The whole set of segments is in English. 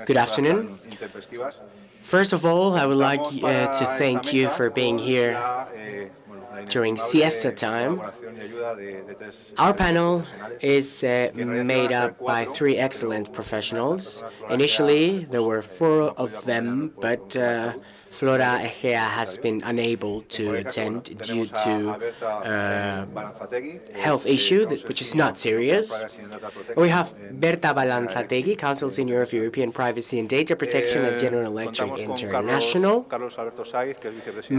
Good afternoon. First of all, I would like to thank you for being here during siesta time. Our panel is made up by 3 excellent professionals. Initially, there were 4 of them, but Flora Egea has been unable to attend due to health issue, which is not serious. We have Berta Balanzategui, Counsel Senior of European Privacy and Data Protection at General Electric International.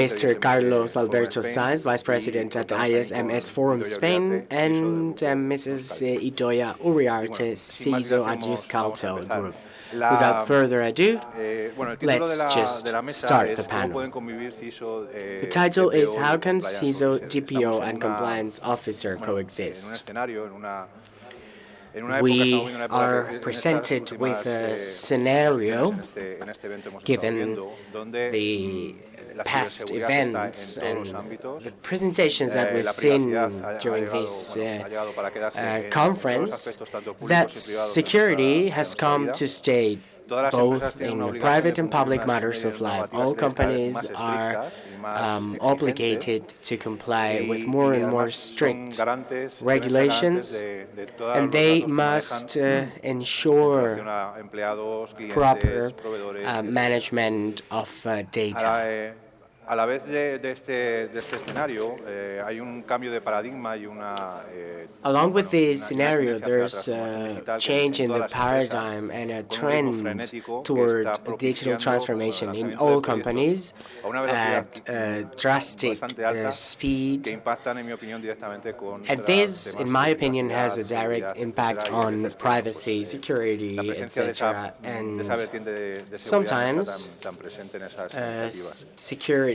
Mr. Carlos Alberto Saiz, Vice President at ISMS Forum Spain, and Mrs. Idoia Uriarte, CISO at Euskaltel Group. Without further ado, let's just start the panel. The title is How Can CISO, DPO and Compliance Officer Coexist? We are presented with a scenario given the past events and the presentations that we've seen during this conference, that security has come to stay both in private and public matters of life. All companies are obligated to comply with more and more strict regulations, and they must ensure proper management of data. A la vez de este escenario, hay un cambio de paradigma y una... Along with this scenario, there's a change in the paradigm and a trend toward digital transformation in all companies at drastic speed. And this, in my opinion, has a direct impact on privacy, security, etc. And sometimes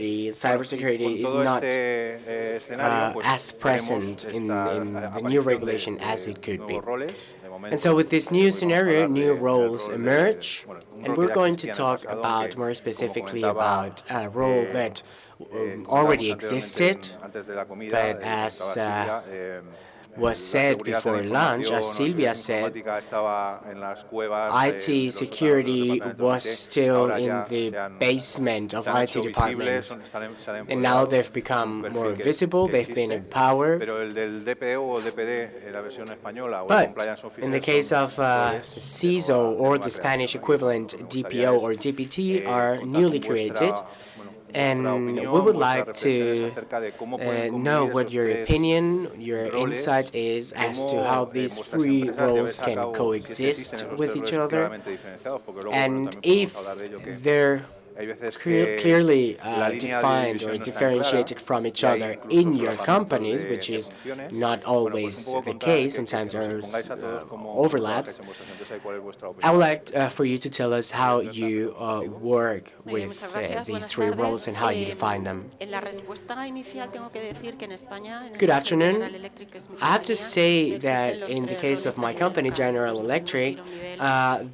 cybersecurity is not as present in the new regulation as it could be. And so with this new scenario, new roles emerge, and we're going to talk about more specifically about a role that already existed, but as was said before lunch, as Silvia said, IT security was still in the basement of IT departments, and now they've become more visible, they've been empowered. But in the case of CISO, or the Spanish equivalent DPO or DPT, are newly created. And we would like to know what your opinion, your insight is as to how these 3 roles can coexist with each other, and if they're clearly defined or differentiated from each other in your companies, which is not always the case. Sometimes there's overlaps. I would like for you to tell us how you work with these 3 roles and how you define them. Good afternoon. I have to say that in the case of my company, General Electric,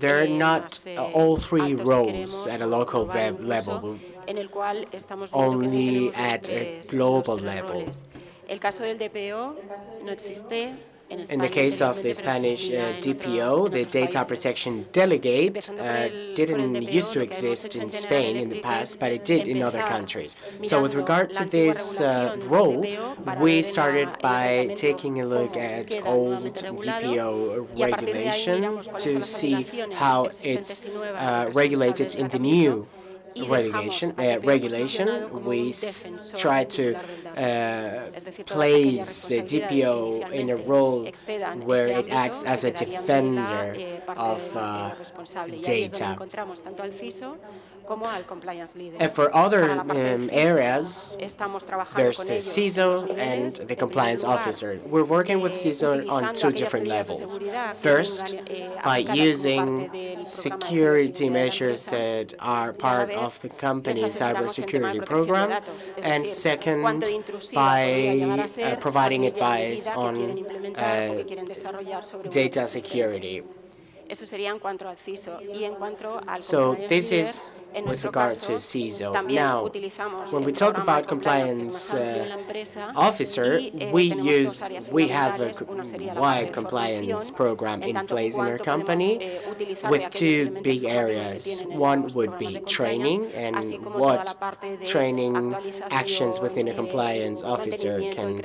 there are not all 3 roles at a local level, only at a global level. In the case of the Spanish DPO, the data protection delegate didn't used to exist in Spain in the past, but it did in other countries. So with regard to this role, we started by taking a look at old DPO regulation to see how it's regulated in the new regulation. We try to place DPO in a role where it acts as a defender of data. And for other areas, there's the CISO and the compliance officer. We're working with CISO on 2 different levels. First, by using security measures that are part of the company's cybersecurity program, and second, by providing advice on data security. So this is with regard to CISO. Now, when we talk about compliance officer, we have a wide compliance program in place in our company with two big areas. One would be training and what training actions within a compliance officer can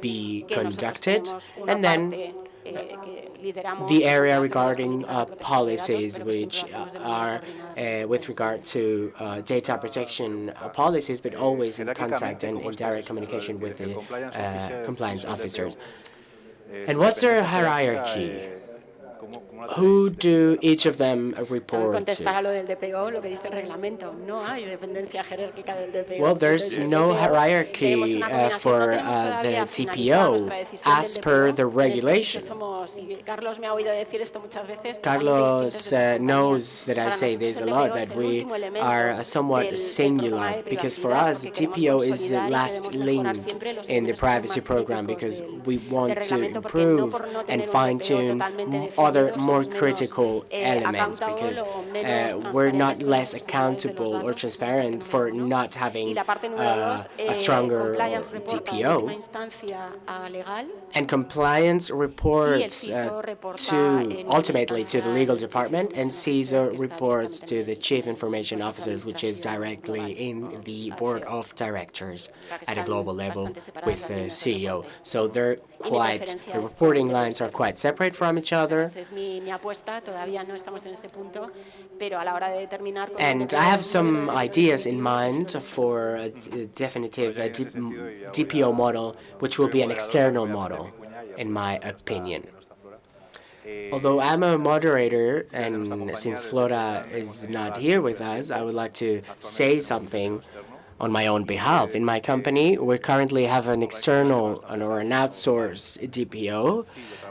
be conducted, and then the area regarding policies, which are with regard to data protection policies, but always in contact and in direct communication with the compliance officers. And what's their hierarchy? Who do each of them report to? Well, there's no hierarchy for the DPO as per the regulation. Carlos knows that I say this a lot, that we are somewhat singular, because for us, the DPO is the last link in the privacy program, because we want to improve and fine-tune other more critical elements, because we're not less accountable or transparent for not having a stronger DPO. And compliance reports ultimately to the legal department, and CISO reports to the chief information officers, which is directly in the board of directors at a global level with the CEO. So the reporting lines are quite separate from each other. And I have some ideas in mind for a definitive DPO model, which will be an external model, in my opinion. Although I'm a moderator, and since Flora is not here with us, I would like to say something on my own behalf. In my company, we currently have an external or an outsourced DPO,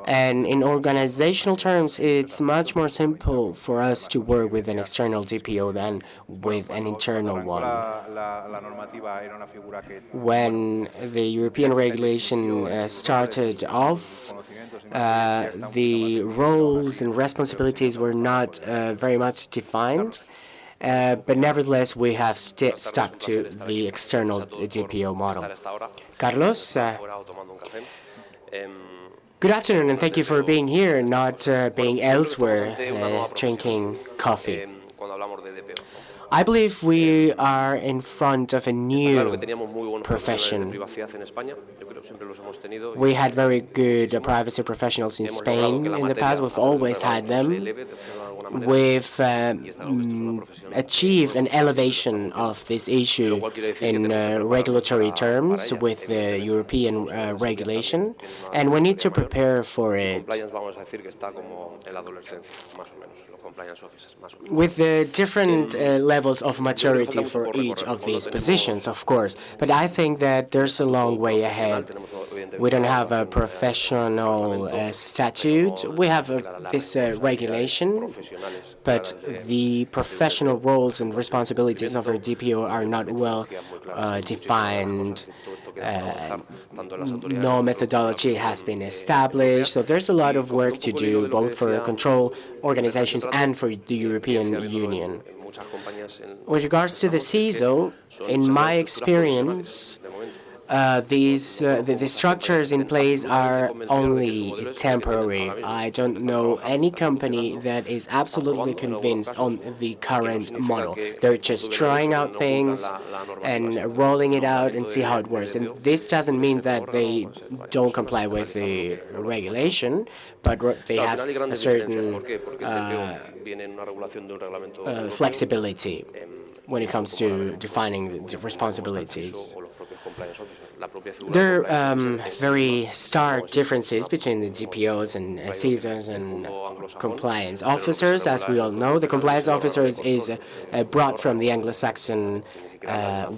and in organizational terms, it's much more simple for us to work with an external DPO than with an internal one. When the European regulation started off, the roles and responsibilities were not very much defined. But nevertheless, we have stuck to the external DPO model. Carlos, good afternoon, and thank you for being here, not being elsewhere, drinking coffee. I believe we are in front of a new profession. We had very good privacy professionals in Spain in the past. We've always had them. We've achieved an elevation of this issue in regulatory terms with the European regulation, and we need to prepare for it with the different levels of maturity for each of these positions, of course. But I think that there's a long way ahead. We don't have a professional statute. We have this regulation, but the professional roles and responsibilities of our DPO are not well defined. No methodology has been established, so there's a lot of work to do, both for control organizations and for the European Union. With regards to the CISO, in my experience, the structures in place are only temporary. I don't know any company that is absolutely convinced on the current model. They're just trying out things and rolling it out and see how it works. And this doesn't mean that they don't comply with the regulation, but they have a certain flexibility when it comes to defining the responsibilities. There are very stark differences between the DPOs and CISOs and compliance officers. As we all know, the compliance officer is brought from the Anglo-Saxon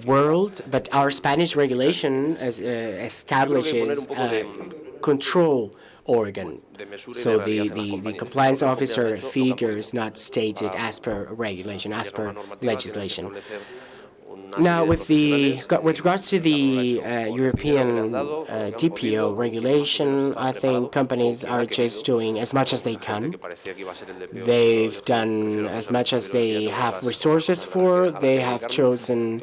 world, but our Spanish regulation establishes a control organ. So the compliance officer figure is not stated as per regulation, as per legislation. Now, with regards to the European DPO regulation, I think companies are just doing as much as they can. They've done as much as they have resources for. They have chosen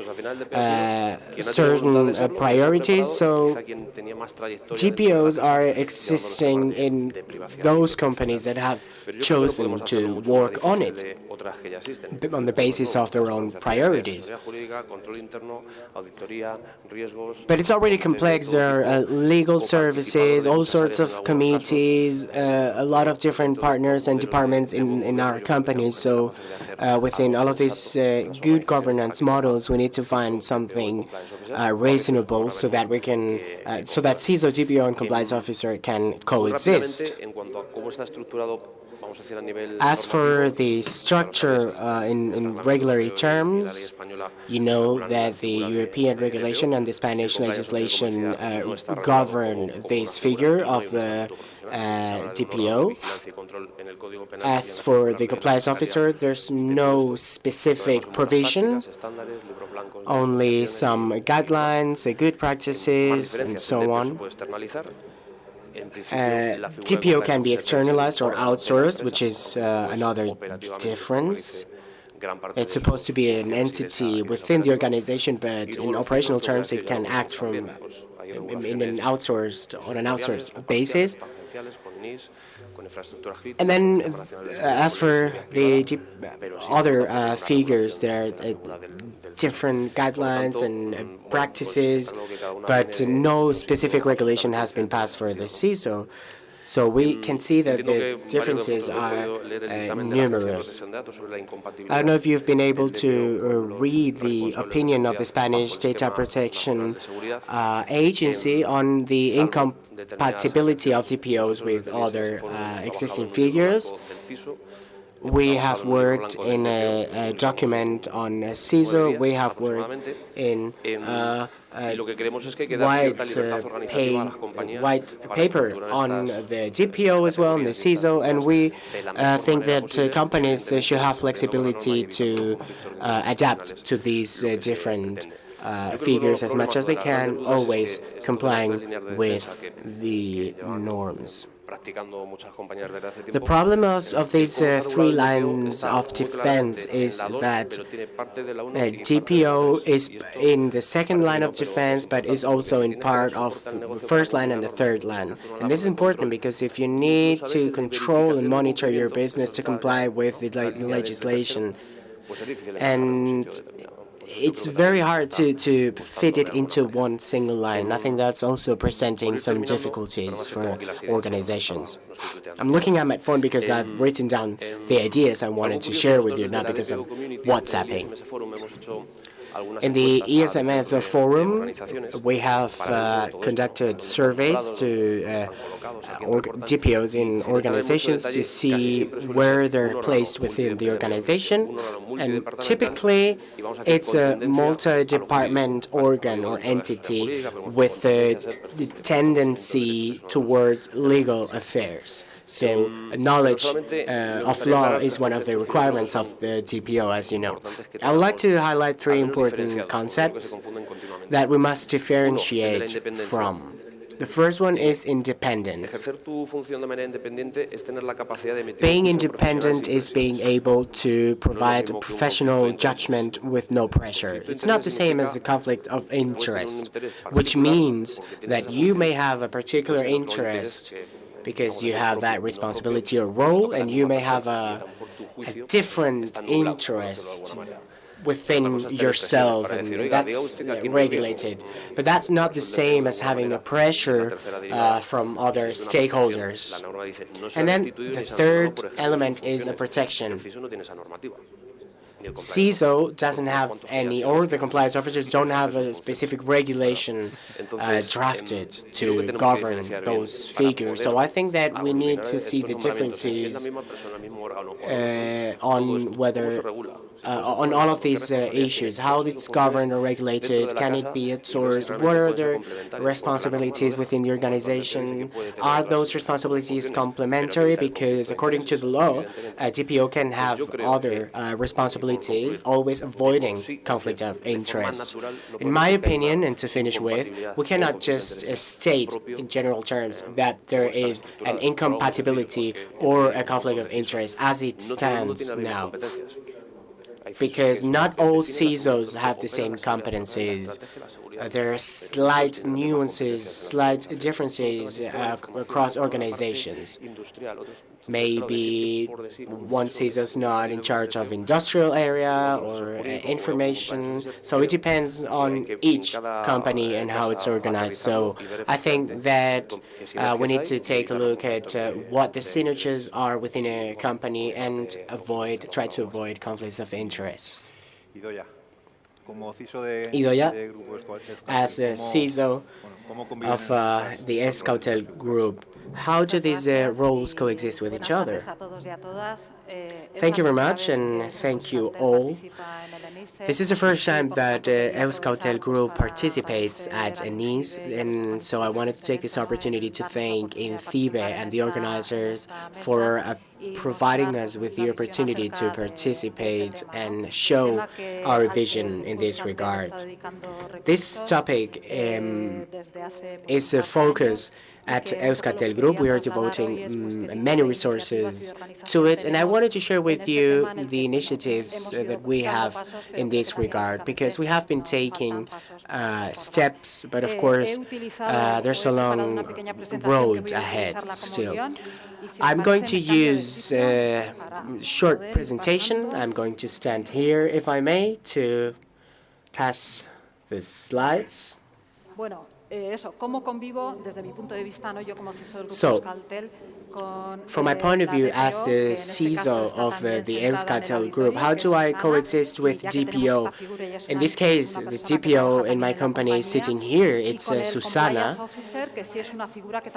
certain priorities. So DPOs are existing in those companies that have chosen to work on it on the basis of their own priorities. But it's already complex. There are legal services, all sorts of committees, a lot of different partners and departments in our companies. So within all of these good governance models, we need to find something reasonable so that we can, so that CISO, DPO, and Compliance Officer can coexist. As for the structure in regulatory terms, you know that the European regulation and the Spanish legislation govern this figure of the DPO. As for the compliance officer, there's no specific provision, only some guidelines, good practices, and so on. DPO can be externalized or outsourced, which is another difference. It's supposed to be an entity within the organization, but in operational terms, it can act from on an outsourced basis. And then, as for the other figures, there are different guidelines and practices, but no specific regulation has been passed for the CISO. So we can see that the differences are numerous. I don't know if you've been able to read the opinion of the Spanish Data Protection Agency on the incompatibility of DPOs with other existing figures. We have worked in a document on CISO. We have worked in white paper on the DPO as well, and the CISO, and we think that companies should have flexibility to adapt to these different figures as much as they can, always complying with the norms. The problem of these three lines of defense is that DPO is in the second line of defense, but is also in part of the first line and the third line. And this is important because if you need to control and monitor your business to comply with the legislation, and it's very hard to fit it into one single line. I think that's also presenting some difficulties for organizations. I'm looking at my phone because I've written down the ideas I wanted to share with you, not because I'm WhatsApping. In the ISMS forum, we have conducted surveys to DPOs in organizations to see where they're placed within the organization. And typically, it's a multi-department organ or entity with a tendency towards legal affairs. So knowledge of law is one of the requirements of the DPO, as you know. I would like to highlight three important concepts that we must differentiate from. The first one is independence. Being independent is being able to provide professional judgment with no pressure. It's not the same as the conflict of interest, which means that you may have a particular interest because you have that responsibility or role, and you may have a different interest within yourself, and that's regulated. But that's not the same as having a pressure from other stakeholders. And then the third element is a protection. CISO doesn't have any, or the compliance officers don't have a specific regulation drafted to govern those figures. So I think that we need to see the differences on whether on all of these issues, how it's governed or regulated, can it be outsourced, what are the responsibilities within the organization, are those responsibilities complementary, because according to the law, a DPO can have other responsibilities, always avoiding conflict of interest. In my opinion, and to finish with, we cannot just state in general terms that there is an incompatibility or a conflict of interest as it stands now, because not all CISOs have the same competencies. There are slight nuances, slight differences across organizations. Maybe one CISO is not in charge of industrial area or information, so it depends on each company and how it's organized. So I think that we need to take a look at what the synergies are within a company and try to avoid conflicts of interest. Idoia, as a CISO of the Euskaltel group, how do these roles coexist with each other? Thank you very much, and thank you all. This is the first time that Euskaltel Group participates at ENISE, and so I wanted to take this opportunity to thank INCIBE and the organizers for providing us with the opportunity to participate and show our vision in this regard. This topic is a focus at Euskaltel Group. We are devoting many resources to it, and I wanted to share with you the initiatives that we have in this regard, because we have been taking steps, but of course there's a long road ahead still. I'm going to use a short presentation. I'm going to stand here, if I may, to pass the slides. So, from my point of view as the CISO of the Euskaltel Group, how do I coexist with DPO? In this case, the DPO in my company is sitting here. It's Susana,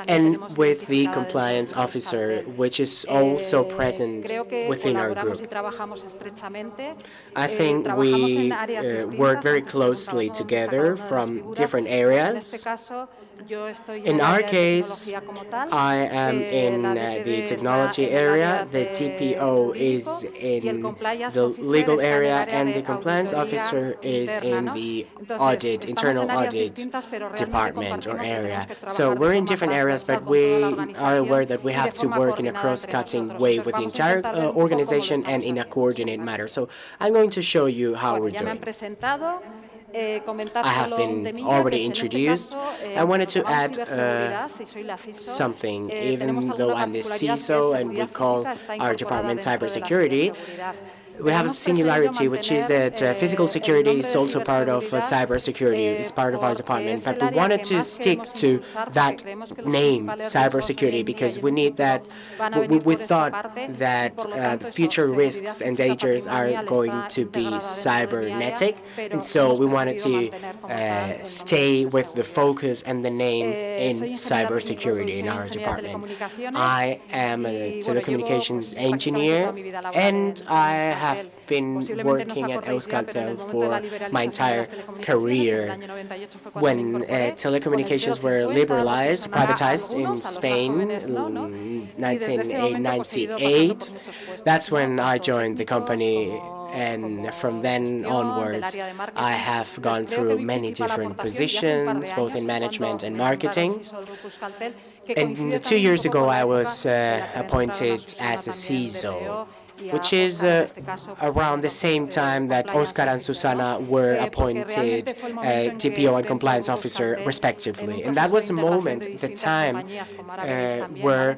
and with the compliance officer, which is also present within our group. I think we work very closely together from different areas. In our case, I am in the technology area, the DPO is in the legal area, and the compliance officer is in the internal audit department or area. So we're in different areas, but we are aware that we have to work in a cross-cutting way with the entire organization and in a coordinated manner. So I'm going to show you how we're doing. I have been already introduced. I wanted to add something. Even though I'm the CISO and we call our department Cybersecurity, we have a similarity, which is that physical security is also part of cybersecurity. It's part of our department. But we wanted to stick to that name, cybersecurity, because we need that. We thought that the future risks and dangers are going to be cybernetic. And so we wanted to stay with the focus and the name in cybersecurity in our department. I am a telecommunications engineer, and I have been working at Euskaltel for my entire career. When telecommunications were liberalized, privatized in Spain in 1998, that's when I joined the company. And from then onwards, I have gone through many different positions, both in management and marketing. And 2 years ago, I was appointed as a CISO, which is around the same time that Oscar and Susana were appointed DPO and Compliance Officer, respectively. And that was the moment, the time where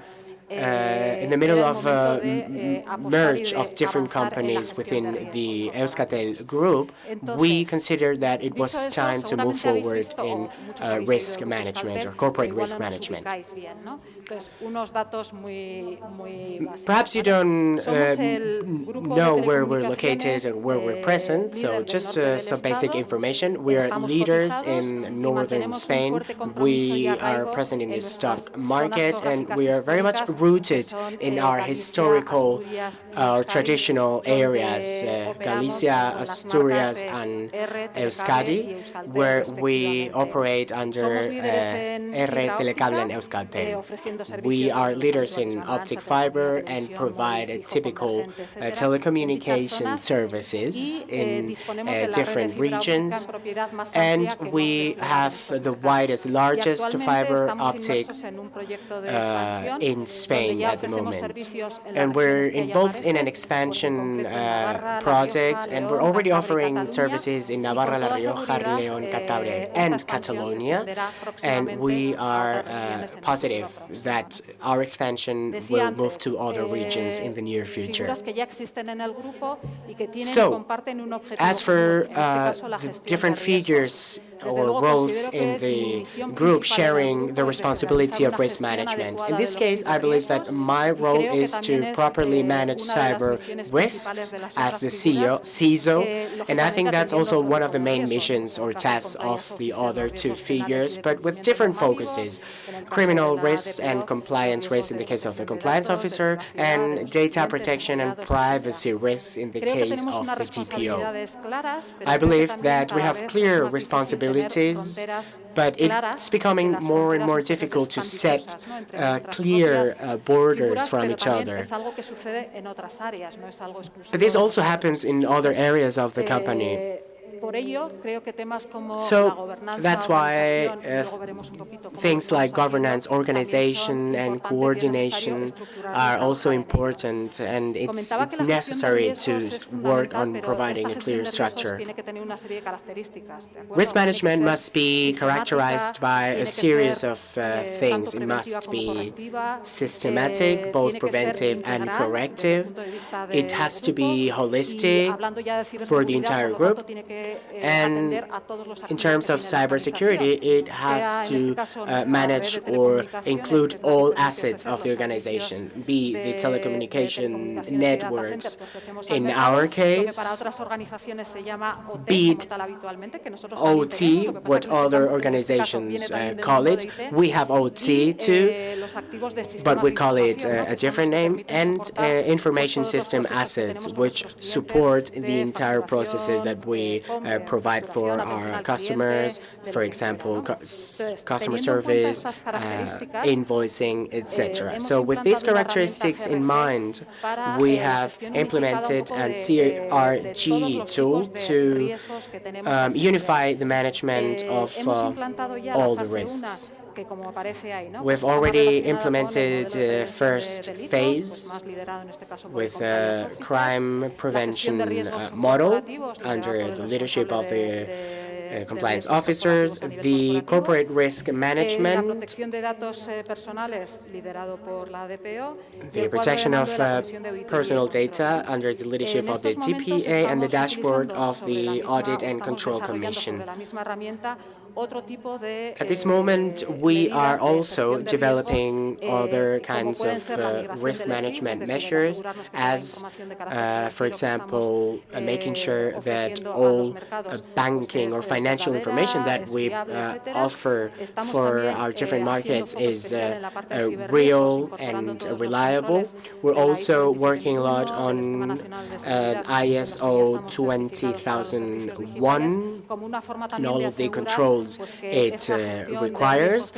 in the middle of a merge of different companies within the Euskaltel Group, we considered that it was time to move forward in risk management or corporate risk management. Perhaps you don't know where we're located and where we're present, so just some basic information. We are leaders in northern Spain. We are present in the stock market, and we are very much rooted in our historical or traditional areas, Galicia, Asturias, and Euskadi, where we operate under Telecable and Euskaltel. We are leaders in optic fiber and provide typical telecommunication services in different regions, and we have the widest, largest fiber optic in Spain at the moment. And we're involved in an expansion project, and we're already offering services in Navarra, La Rioja, León, Cantabria, and Catalonia, and we are positive that our expansion will move to other regions in the near future. So, as for the different figures or roles in the group sharing the responsibility of risk management. In this case, I believe that my role is to properly manage cyber risks as the CISO, and I think that's also one of the main missions or tasks of the other two figures, but with different focuses: criminal risks and compliance risks in the case of the compliance officer, and data protection and privacy risks in the case of the DPO. I believe that we have clear responsibilities, but it's becoming more and more difficult to set clear borders from each other. But this also happens in other areas of the company. So that's why things like governance, organization, and coordination are also important, and it's necessary to work on providing a clear structure. Risk management must be characterized by a series of things. It must be systematic, both preventive and corrective. It has to be holistic for the entire group. And in terms of cybersecurity, it has to manage or include all assets of the organization, be the telecommunication networks in our case, be it OT, what other organizations call it. We have OT too, but we call it a different name, and information system assets, which support the entire processes that we provide for our customers, for example, customer service, invoicing, etc. So with these characteristics in mind, we have implemented a CRG tool to unify the management of all the risks. We've already implemented the first phase with a crime prevention model under the leadership of the compliance officers, the corporate risk management, the protection of personal data under the leadership of the DPA, and the dashboard of the Audit and Control Commission. At this moment, we are also developing other kinds of risk management measures, as, for example, making sure that all banking or financial information that we offer for our different markets is real and reliable. We're also working a lot on ISO 20001 and all of the controls it requires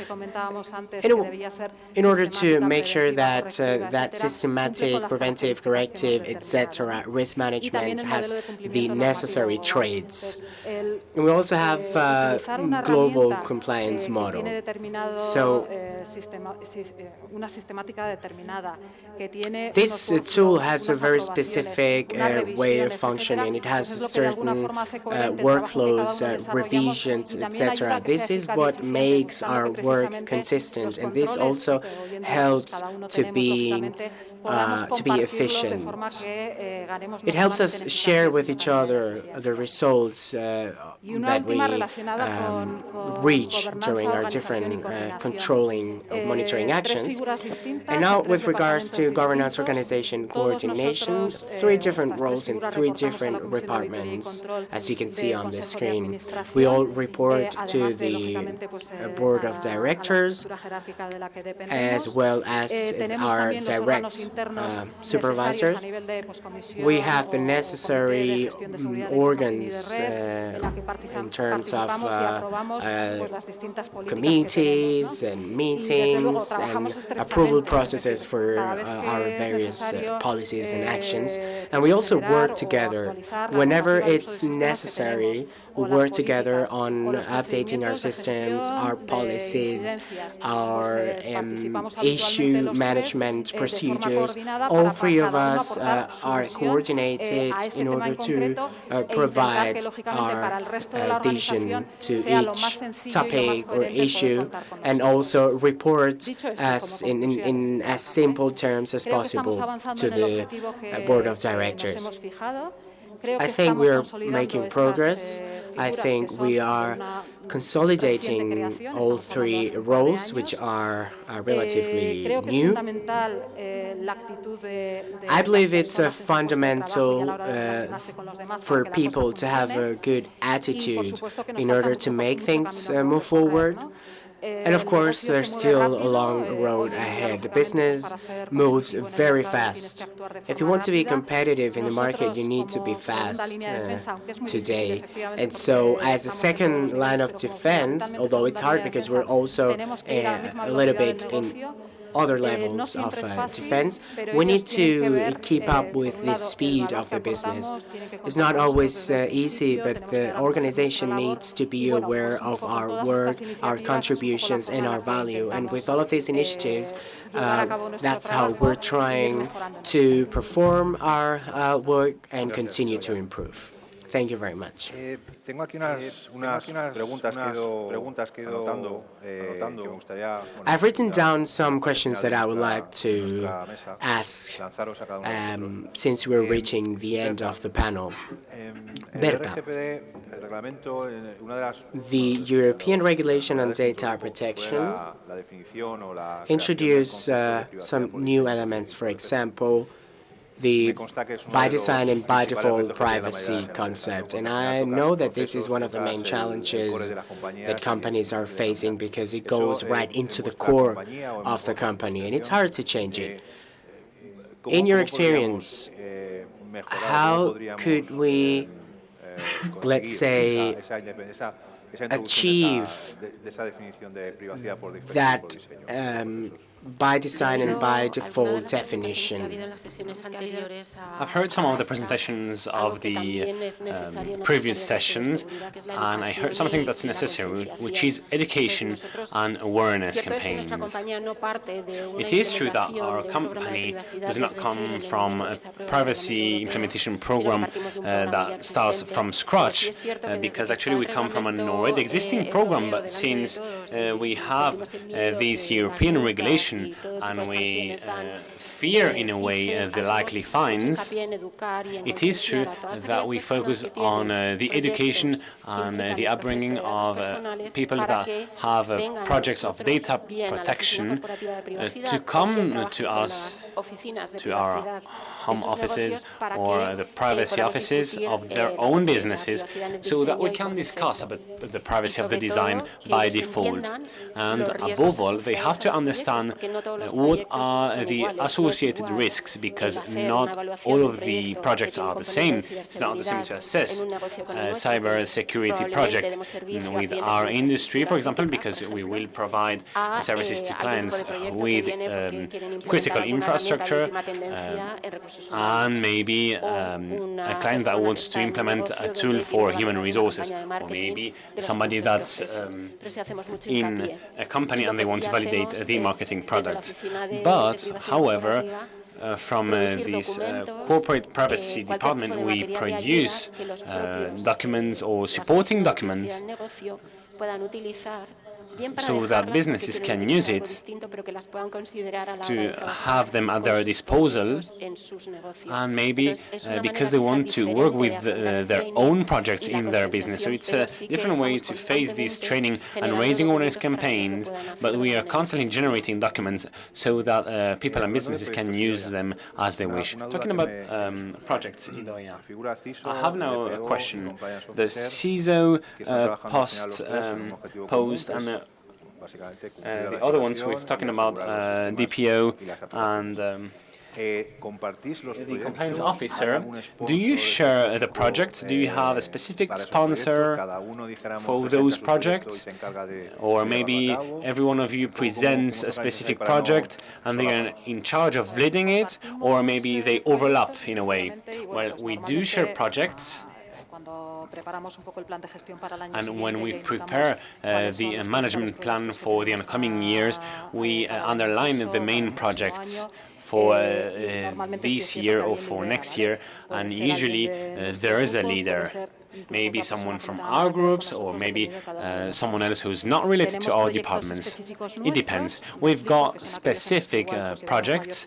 in order to make sure that that systematic, preventive, corrective, etc. risk management has the necessary traits. And we also have a global compliance model. So this tool has a very specific way of functioning. It has certain workflows, revisions, etc. This is what makes our work consistent, and this also helps to be to be efficient. It helps us share with each other the results that we reach during our different controlling or monitoring actions. And now, with regards to governance, organization, coordination, 3 different roles in 3 different departments, as you can see on the screen. We all report to the board of directors, as well as our direct supervisors. We have the necessary organs in terms of committees and meetings and approval processes for our various policies and actions. And we also work together. Whenever it's necessary, we work together on updating our systems, our policies, our issue management procedures. All 3 of us are coordinated in order to provide our vision to each topic or issue, and also report in as simple terms as possible to the board of directors. I think we are making progress. I think we are consolidating all 3 roles, which are relatively new. I believe it's fundamental for people to have a good attitude in order to make things move forward. And of course, there's still a long road ahead. The business moves very fast. If you want to be competitive in the market, you need to be fast today. And so as a second line of defense, although it's hard because we're also a little bit in other levels of defense, we need to keep up with the speed of the business. It's not always easy, but the organization needs to be aware of our work, our contributions, and our value. And with all of these initiatives, that's how we're trying to perform our work and continue to improve. Thank you very much. Tengo aquí unas preguntas que he ido anotando, que me gustaría... I've written down some questions that I would like to ask since we're reaching the end of the panel. Berta, the European Regulation on Data Protection introduced some new elements, for example, the by design and by default privacy concept. And I know that this is one of the main challenges that companies are facing because it goes right into the core of the company, and it's hard to change it. In your experience, how could we, let's say, achieve that by design and by default definition? I've heard some of the presentations of the previous sessions, and I heard something that's necessary, which is education and awareness campaigns. It is true that our company does not come from a privacy implementation program that starts from scratch, because actually we come from an already existing program, but since we have these European regulations, and we fear, in a way, the likely fines, it is true that we focus on the education and the upbringing of people that have projects of data protection to come to us, to our home offices or the privacy offices of their own businesses, so that we can discuss about the privacy of the design by default. And above all, they have to understand what are the associated risks, because not all of the projects are the same. It's not the same to assess a cybersecurity project with our industry, for example, because we will provide services to clients with critical infrastructure and maybe a client that wants to implement a tool for human resources, or maybe somebody that's in a company and they want to validate the marketing product. But, however, from this corporate privacy department, we produce documents or supporting documents so that businesses can use it to have them at their disposal, and maybe because they want to work with their own projects in their business. So it's a different way to face this training and raising awareness campaigns, but we are constantly generating documents so that people and businesses can use them as they wish. Talking about projects, Idoia, I have now a question. The CISO post and the other ones we're talking about DPO and the compliance officer. Do you share the projects? Do you have a specific sponsor for those projects? Or maybe every one of you presents a specific project and they are in charge of leading it, or maybe they overlap in a way? Well, we do share projects. And when we prepare the management plan for the oncoming years, we underline the main projects for this year or for next year, and usually there is a leader. Maybe someone from our groups, or maybe someone else who's not related to our departments. It depends. We've got specific projects.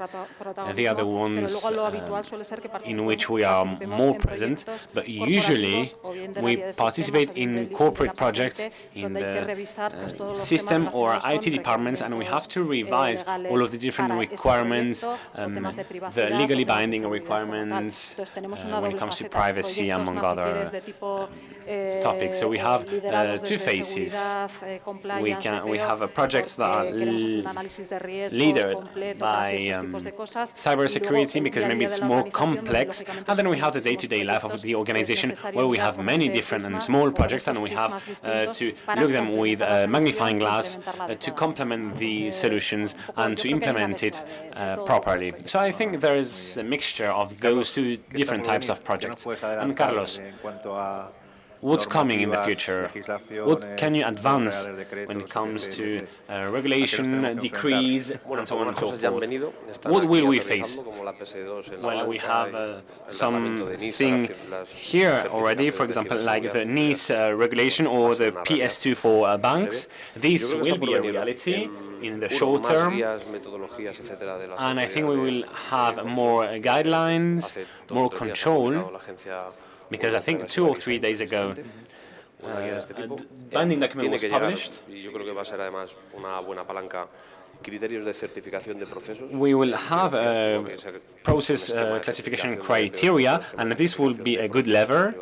The other ones in which we are more present, but usually we participate in corporate projects in the system or IT departments, and we have to revise all of the different requirements, the legally binding requirements when it comes to privacy, among other topics. So we have two phases. We have projects that are led by cybersecurity, because maybe it's more complex, and then we have the day-to-day life of the organization, where we have many different and small projects, and we have to look at them with a magnifying glass to complement the solutions and to implement it properly. So I think there is a mixture of those two different types of projects. And Carlos, what's coming in the future? What can you advance when it comes to regulation, decrees, and so on and so forth? What will we face? Well, we have something here already, for example, like the ENISE regulation or the PS2 for banks. This will be a reality in the short term, and I think we will have more guidelines, more control. Because I think 2 or 3 days ago, a binding document was published. We will have process classification criteria, and this will be a good lever.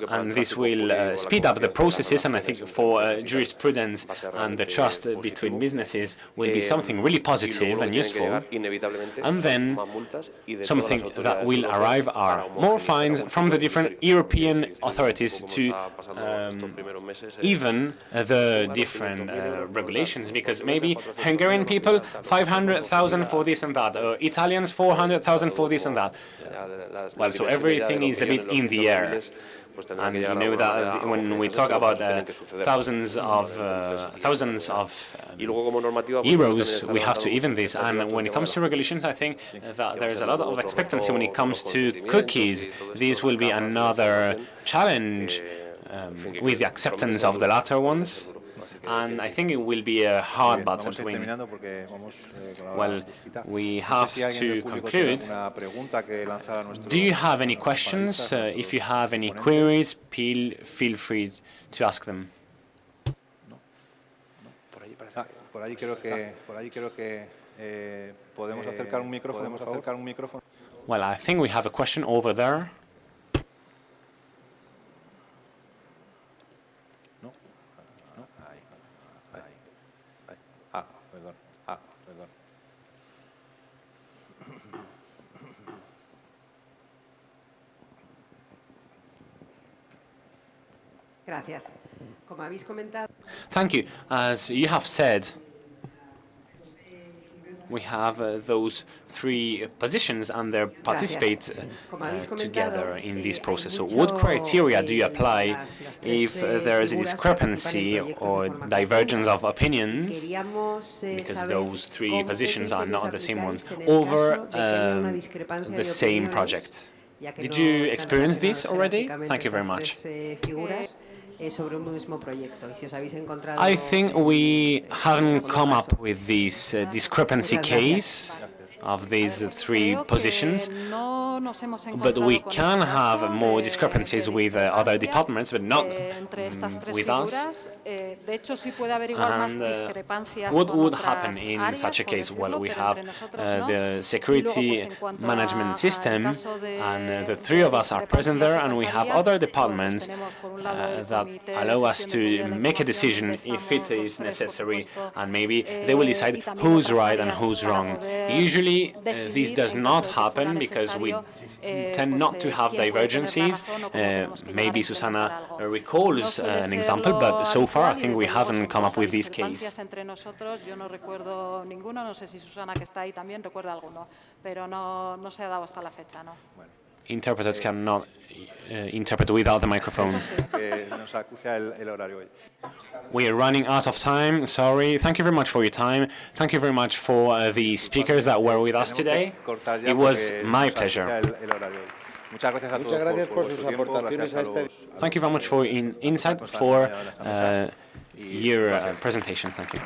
And this will speed up the processes, and I think for jurisprudence and the trust between businesses will be something really positive and useful. And then something that will arrive are more fines from the different European authorities to even the different regulations, because maybe Hungarian people 500,000 for this and that, or Italians 400,000 for this and that. Well, so everything is a bit in the air. And you know that when we talk about thousands of euros, we have to even this. And when it comes to regulations, I think that there is a lot of expectancy when it comes to cookies. This will be another challenge with the acceptance of the latter ones. And I think it will be a hard battle to win. Well, we have to conclude. Do you have any questions? If you have any queries, feel free to ask them. Well, I think we have a question over there. Thank you. As you have said, we have those 3 positions, and they participate together in this process. So what criteria do you apply if there is a discrepancy or divergence of opinions, because those 3 positions are not the same ones, over the same project? Did you experience this already? Thank you very much. I think we haven't come up with this discrepancy case of these three positions, but we can have more discrepancies with other departments, but not with us. And what would happen in such a case? Well, we have the security management system, and the three of us are present there, and we have other departments that allow us to make a decision if it is necessary, and maybe they will decide who's right and who's wrong. Usually, this does not happen because we tend not to have divergences. Maybe Susana recalls an example, but so far I think we haven't come up with this case. Interpreters cannot interpret without the microphone. We are running out of time, sorry. Thank you very much for your time. Thank you very much for the speakers that were with us today. It was my pleasure. Thank you very much for your insight, for your presentation. Thank you.